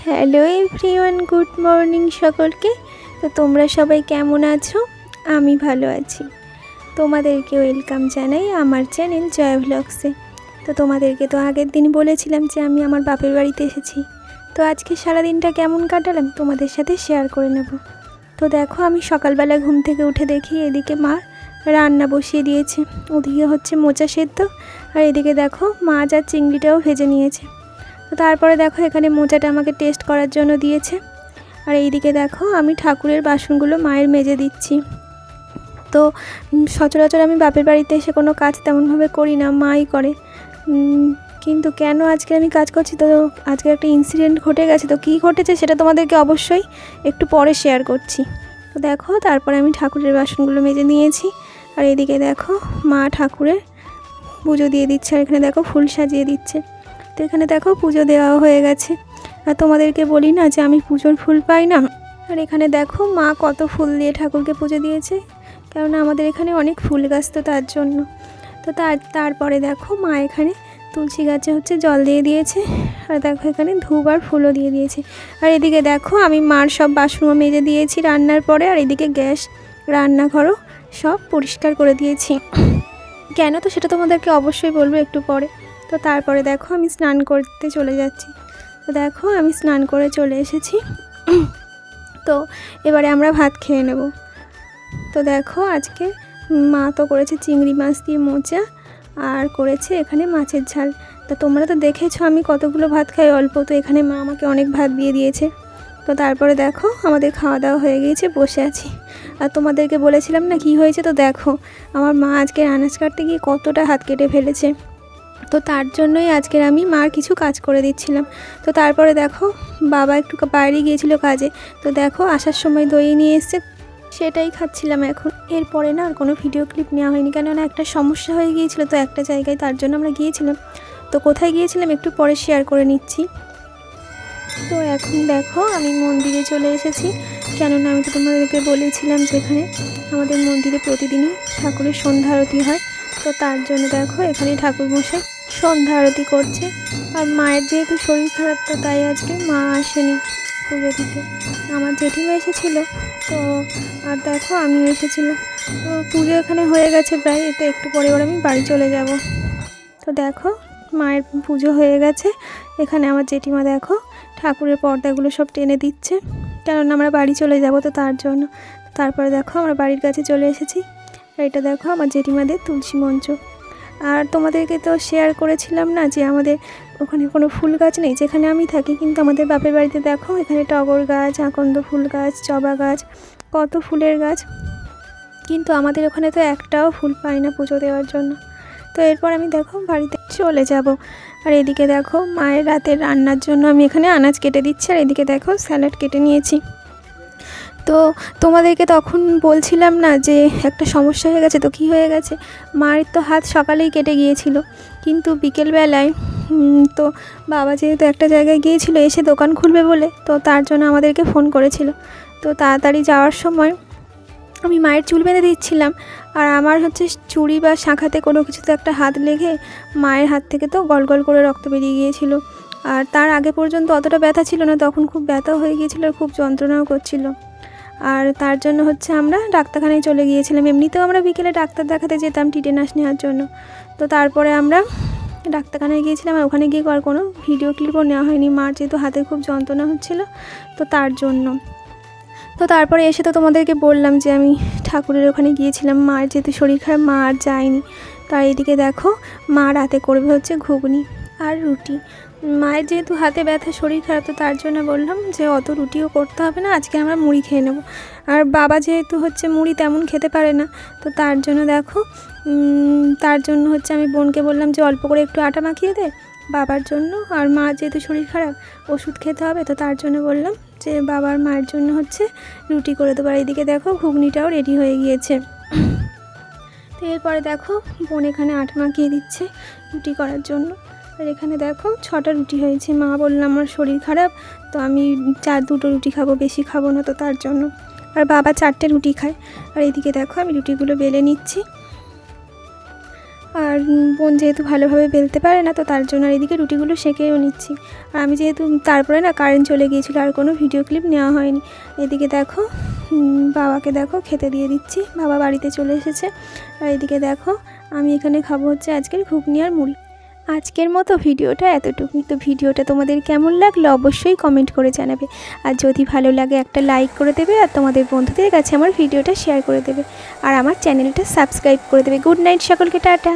Hello everyone, good morning সকলকে। তো তোমরা সবাই কেমন আছো? আমি ভালো আছি। তোমাদেরকে ওয়েলকাম জানাই আমার চ্যানেল জয় ভ্লগসে। তো তোমাদেরকে তো আগের দিন বলেছিলাম যে আমি আমার বাপের বাড়িতে এসেছি। তো আজকে সারাদিনটা কেমন কাটালাম তোমাদের সাথে শেয়ার করে নেব। তো দেখো, আমি সকালবেলা ঘুম থেকে উঠে দেখি এদিকে মা রান্না বসিয়ে দিয়েছে। ওদিকে হচ্ছে মোচা সেদ্ধ, আর এদিকে দেখো মাছ আর চিংড়িটাও ভেজে নিয়েছে। তো তারপরে দেখো এখানে মোচাটা আমাকে টেস্ট করার জন্য দিয়েছে। আর এইদিকে দেখো আমি ঠাকুরের বাসনগুলো মায়ের মেজে দিচ্ছি। তো সচরাচর আমি বাপের বাড়িতে এসে কোনো কাজ তেমনভাবে করি না, মাই করে। কিন্তু কেন আজকে আমি কাজ করছি, তো আজকে একটা ইনসিডেন্ট ঘটে গেছে। তো কী ঘটেছে সেটা তোমাদেরকে অবশ্যই একটু পরে শেয়ার করছি। তো দেখো তারপরে আমি ঠাকুরের বাসনগুলো মেজে নিয়েছি। আর এদিকে দেখো মা ঠাকুরের পুজো দিয়ে দিচ্ছে, আর এখানে দেখো ফুল সাজিয়ে দিচ্ছে। তো এখানে দেখো পুজো দেওয়া হয়ে গেছে। আর তোমাদেরকে বলি না যে আমি পুজোর ফুল পাই না। আর এখানে দেখো মা কত ফুল দিয়ে ঠাকুরকে পুজো দিয়েছে, কেননা আমাদের এখানে অনেক ফুল গাছ, তো তার জন্য। তো তারপরে দেখো মা এখানে তুলসী গাছে হচ্ছে জল দিয়ে দিয়েছে। আর দেখো এখানে ধূপ আর ফুলও দিয়ে দিয়েছে। আর এদিকে দেখো আমি মার সব বাসনও মেজে দিয়েছি রান্নার পরে। আর এদিকে গ্যাস, রান্নাঘরও সব পরিষ্কার করে দিয়েছি। কেন, তো সেটা তোমাদেরকে অবশ্যই বলবো একটু পরে। তো তারপরে দেখো আমি স্নান করতে চলে যাচ্ছি। তো দেখো আমি স্নান করে চলে এসেছি। তো এবারে আমরা ভাত খেয়ে নেব। তো দেখো আজকে মা তো করেছে চিংড়ি মাছ দিয়ে মোচা, আর করেছে এখানে মাছের ঝাল। তো তোমরা তো দেখেছো আমি কতগুলো ভাত খাই অল্প, তো এখানে মা আমাকে অনেক ভাত দিয়ে দিয়েছে। তো তারপরে দেখো আমাদের খাওয়া দাওয়া হয়ে গিয়েছে, বসে আছি। আর তোমাদেরকে বলেছিলাম না কি হয়েছে, তো দেখো আমার মা আজকে আনাজ কাটতে গিয়ে কতটা হাত কেটে ফেলেছে। তো তার জন্যই আজকের আমি মার কিছু কাজ করে দিচ্ছিলাম। তো তারপরে দেখো বাবা একটু বাইরে গিয়েছিল কাজে। তো দেখো আসার সময় দই নিয়ে এসছে, সেটাই খাচ্ছিলাম এখন। এরপরে না আর কোনো ভিডিও ক্লিপ নেওয়া হয়নি, কেননা একটা সমস্যা হয়ে গিয়েছিল তো একটা জায়গায়, তার জন্য আমরা গিয়েছিলাম। তো কোথায় গিয়েছিলাম একটু পরে শেয়ার করে নিচ্ছি। তো এখন দেখো আমি মন্দিরে চলে এসেছি, কেননা আমি তো তোমাদেরকে বলেছিলাম যেখানে আমাদের মন্দিরে প্রতিদিনই ঠাকুরের সন্ধ্যা আরতি হয়। তো তার জন্য দেখো এখানে ঠাকুরমশাই সন্ধ্যা আরতি করছে। আর মায়ের যেহেতু শরীর খারাপ, তো তাই আজকে মা আসেনি পুজো দিতে। আমার জেঠিমা এসেছিলো, তো আর দেখো আমি এসেছিলাম। তো পুজো এখানে হয়ে গেছে প্রায়, এতে একটু পরে এবার আমি বাড়ি চলে যাব। তো দেখো মায়ের পুজো হয়ে গেছে। এখানে আমার জেঠিমা দেখো ঠাকুরের পর্দাগুলো সব টেনে দিচ্ছে, কেননা আমরা বাড়ি চলে যাব, তো তার জন্য। তারপরে দেখো আমরা বাড়ির কাছে চলে এসেছি। আর এটা দেখো আমার জেঠিমাদের তুলসী মঞ্চ। আর তোমাদেরকে তো শেয়ার করেছিলাম না যে আমাদের ওখানে কোনো ফুল গাছ নেই যেখানে আমি থাকি, কিন্তু আমাদের বাপের বাড়িতে দেখো এখানে টগর গাছ, আকন্দ ফুল গাছ, জবা গাছ, কত ফুলের গাছ। কিন্তু আমাদের ওখানে তো একটাও ফুল পাই না পুজো দেওয়ার জন্য। তো এরপর আমি দেখো বাড়িতে চলে যাব। আর এদিকে দেখো মায়ের রাতের রান্নার জন্য আমি এখানে আনাজ কেটে দিচ্ছি, আর এদিকে দেখো স্যালাড কেটে নিয়েছি। তো তোমাদেরকে তখন বলছিলাম না যে একটা সমস্যা হয়ে গেছে। তো কী হয়ে গেছে, মায়ের তো হাত সকালেই কেটে গিয়েছিল, কিন্তু বিকেলবেলায় তো বাবা যেহেতু একটা জায়গায় গিয়েছিল এসে দোকান খুলবে বলে, তো তার জন্য আমাদেরকে ফোন করেছিল। তো তাড়াতাড়ি যাওয়ার সময় আমি মায়ের চুল বেঁধে দিচ্ছিলাম, আর আমার হচ্ছে চুড়ি বা শাঁখাতে কোনো কিছুতে একটা হাত লেগে মায়ের হাত থেকে তো গল গল করে রক্ত বেরিয়ে গিয়েছিল। আর তার আগে পর্যন্ত অতটা ব্যথা ছিল না, তখন খুব ব্যথা হয়ে গিয়েছিল আর খুব যন্ত্রণাও করছিল। আর তার জন্য হচ্ছে আমরা ডাক্তারখানায় চলে গিয়েছিলাম। এমনিতেও আমরা বিকেলে ডাক্তার দেখাতে যেতাম টিটেনাস নেওয়ার জন্য। তো তারপরে আমরা ডাক্তারখানায় গিয়েছিলাম, আর ওখানে গিয়ে আর কোনো ভিডিও ক্লিপও নেওয়া হয়নি, মার যেহেতু হাতে খুব যন্ত্রণা হচ্ছিল, তো তার জন্য। তো তারপরে এসে তো তোমাদেরকে বললাম যে আমি ঠাকুরের ওখানে গিয়েছিলাম, মার যেহেতু শরীর খারাপ মা আর যায়নি। তার এদিকে দেখো মা রাতে করবে হচ্ছে ঘুগনি আর রুটি। মায়ের যেহেতু হাতে ব্যথা, শরীর খারাপ, তো তার জন্য বললাম যে অত রুটিও করতে হবে না, আজকে আমরা মুড়ি খেয়ে নেব। আর বাবা যেহেতু হচ্ছে মুড়ি তেমন খেতে পারে না, তো তার জন্য দেখো তার জন্য হচ্ছে আমি বোনকে বললাম যে অল্প করে একটু আটা মাখিয়ে দে বাবার জন্য। আর মা যেহেতু শরীর খারাপ, ওষুধ খেতে হবে, তো তার জন্য বললাম যে বাবার মায়ের জন্য হচ্ছে রুটি করে দেবো। আর এদিকে দেখো ঘুগনিটাও রেডি হয়ে গিয়েছে। তো এরপরে দেখো বোন এখানে আটা মাখিয়ে দিচ্ছে রুটি করার জন্য। আর এখানে দেখো 6টা রুটি হয়েছে। মা বললাম আমার শরীর খারাপ, তো আমি 2 রুটি খাবো, বেশি খাবো না, তো তার জন্য। আর বাবা 4টে রুটি খায়। আর এদিকে দেখো আমি রুটিগুলো বেলে নিচ্ছি। আর বোন যেহেতু ভালোভাবে বেলতে পারে না, তো তার জন্য আর এদিকে রুটিগুলো সেঁকেও নিচ্ছি। আর আমি যেহেতু তারপরে না কারেন্ট চলে গিয়েছিলো, আর কোনো ভিডিও ক্লিপ নেওয়া হয়নি। এদিকে দেখো বাবাকে দেখো খেতে দিয়ে দিচ্ছি, বাবা বাড়িতে চলে এসেছে। আর এদিকে দেখো আমি এখানে খাবো হচ্ছে আজকের ঘুগনি আর মুড়ি। আজকের মতো ভিডিওটা এতটুকুই। তো ভিডিওটা তোমাদের কেমন লাগলো অবশ্যই কমেন্ট করে জানাবে। আর যদি ভালো লাগে একটা লাইক করে দেবে, আর তোমাদের বন্ধুদের কাছে আমার ভিডিওটা শেয়ার করে দেবে, আর আমার চ্যানেলটা সাবস্ক্রাইব করে দেবে। গুড নাইট সকলকে, টাটা।